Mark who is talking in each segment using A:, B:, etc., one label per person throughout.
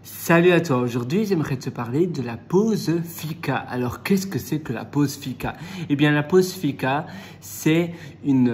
A: Salut à toi, aujourd'hui j'aimerais te parler de la pause fika. Alors qu'est-ce que c'est que la pause fika? Eh bien la pause fika c'est une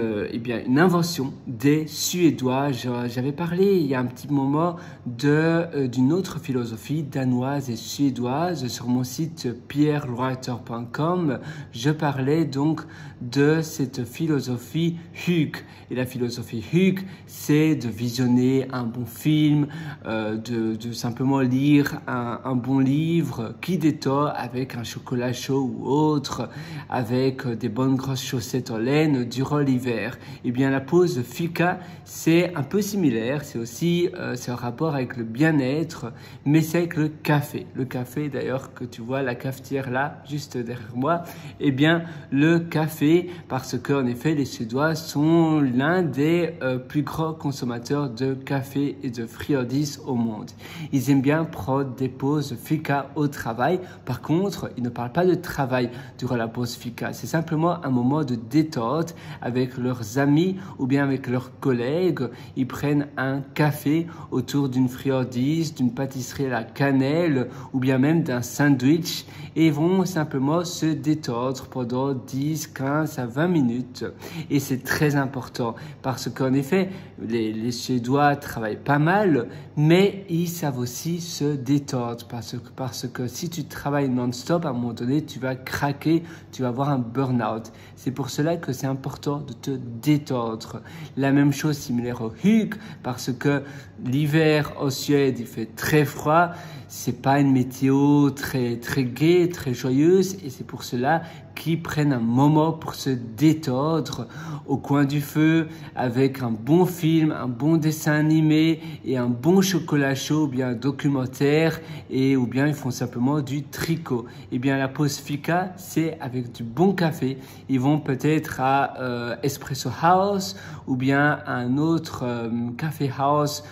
A: invention des Suédois. J'avais parlé il y a un petit moment d'une autre philosophie danoise et suédoise sur mon site pierrewriter.com. Je parlais donc de cette philosophie Hug. Et la philosophie Hug, c'est de visionner un bon film, de simplement lire un bon livre qui détend avec un chocolat chaud ou autre, avec des bonnes grosses chaussettes en laine durant l'hiver. Eh bien la pause fika, c'est un peu similaire, c'est aussi c'est en rapport avec le bien-être, mais c'est avec le café. Le café d'ailleurs que tu vois, la cafetière là, juste derrière moi, eh bien le café, parce qu'en effet les Suédois sont l'un des plus grands consommateurs de café et de friandises au monde. Ils aiment bien prendre des pauses fika au travail. Par contre, ils ne parlent pas de travail durant la pause fika. C'est simplement un moment de détente avec leurs amis ou bien avec leurs collègues. Ils prennent un café autour d'une friandise, d'une pâtisserie à la cannelle ou bien même d'un sandwich et vont simplement se détendre pendant 10, 15 à 20 minutes. Et c'est très important parce qu'en effet, les Suédois travaillent pas mal, mais ils savent aussi se détendre parce que si tu travailles non-stop, à un moment donné, tu vas craquer, tu vas avoir un burn-out. C'est pour cela que c'est important de te détendre. La même chose similaire au Hug, parce que l'hiver en Suède, il fait très froid. C'est pas une météo très gaie, très joyeuse, et c'est pour cela qu'ils prennent un moment pour se détendre au coin du feu avec un bon film, un bon dessin animé et un bon chocolat chaud ou bien un documentaire ou bien ils font simplement du tricot. Et bien la pause fika, c'est avec du bon café. Ils vont peut-être à Espresso House ou bien à un autre café house,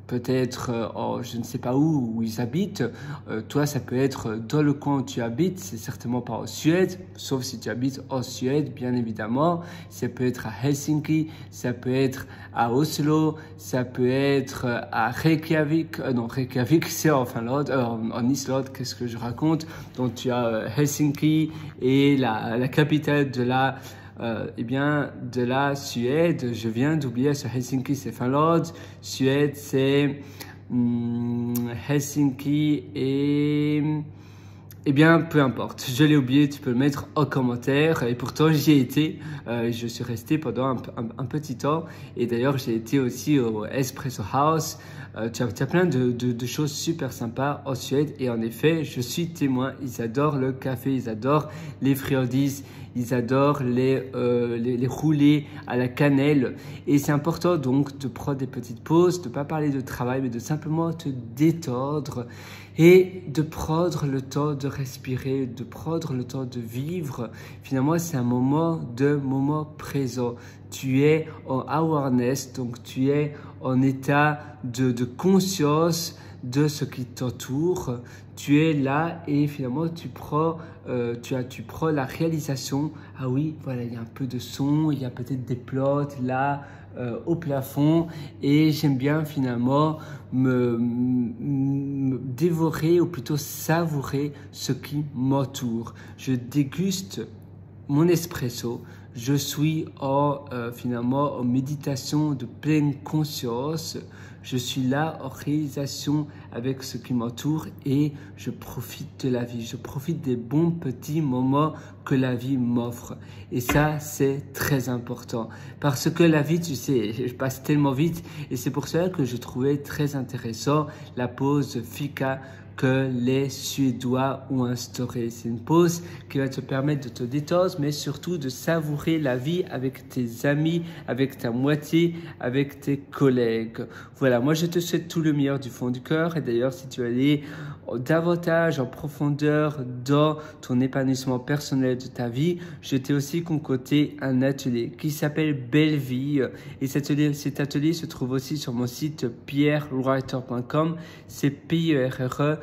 A: peut-être je ne sais pas où ils habitent. Toi, ça peut être dans le coin où tu habites, c'est certainement pas en Suède, sauf si tu habites en Suède, bien évidemment. Ça peut être à Helsinki, ça peut être à Oslo, ça peut être à Reykjavik. Non, Reykjavik, c'est en Finlande, en Islande, qu'est-ce que je raconte? Donc, tu as Helsinki et la capitale de la Suède. Je viens d'oublier, sur Helsinki c'est Finlande, Suède c'est Helsinki peu importe, je l'ai oublié, tu peux le mettre en commentaire. Et pourtant, j'y ai été. Je suis resté pendant un petit temps. Et d'ailleurs, j'ai été aussi au Espresso House. Tu as plein de choses super sympas en Suède. Et en effet, je suis témoin. Ils adorent le café, ils adorent les friandises, ils adorent les roulés à la cannelle. Et c'est important donc de prendre des petites pauses, de ne pas parler de travail, mais de simplement te détendre et de prendre le temps de respirer, de prendre le temps de vivre. Finalement, c'est un moment présent. Tu es en awareness, donc tu es en état de conscience de ce qui t'entoure. Tu es là et finalement tu prends la réalisation. Ah oui, voilà, il y a un peu de son, il y a peut-être des plantes là au plafond, et j'aime bien finalement me dévorer ou plutôt savourer ce qui m'entoure. Je déguste mon espresso, je suis finalement en méditation de pleine conscience. Je suis là en réalisation avec ce qui m'entoure et je profite de la vie. Je profite des bons petits moments que la vie m'offre. Et ça, c'est très important. Parce que la vie, tu sais, je passe tellement vite et c'est pour cela que je trouvais très intéressant la pause fika que les Suédois ont instauré. C'est une pause qui va te permettre de te détendre, mais surtout de savourer la vie avec tes amis, avec ta moitié, avec tes collègues. Voilà, moi je te souhaite tout le meilleur du fond du cœur. Et d'ailleurs, si tu veux aller davantage en profondeur dans ton épanouissement personnel de ta vie, je t'ai aussi concocté un atelier qui s'appelle Belle Vie. Et cet atelier se trouve aussi sur mon site pierrewriter.com. C'est pierrewriter.com.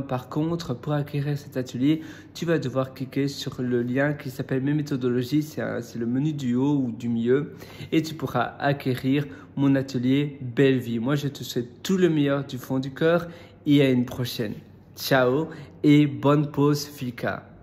A: Par contre, pour acquérir cet atelier, tu vas devoir cliquer sur le lien qui s'appelle Mes méthodologies. C'est le menu du haut ou du milieu et tu pourras acquérir mon atelier Belle Vie. Moi, je te souhaite tout le meilleur du fond du cœur et à une prochaine. Ciao et bonne pause Fika.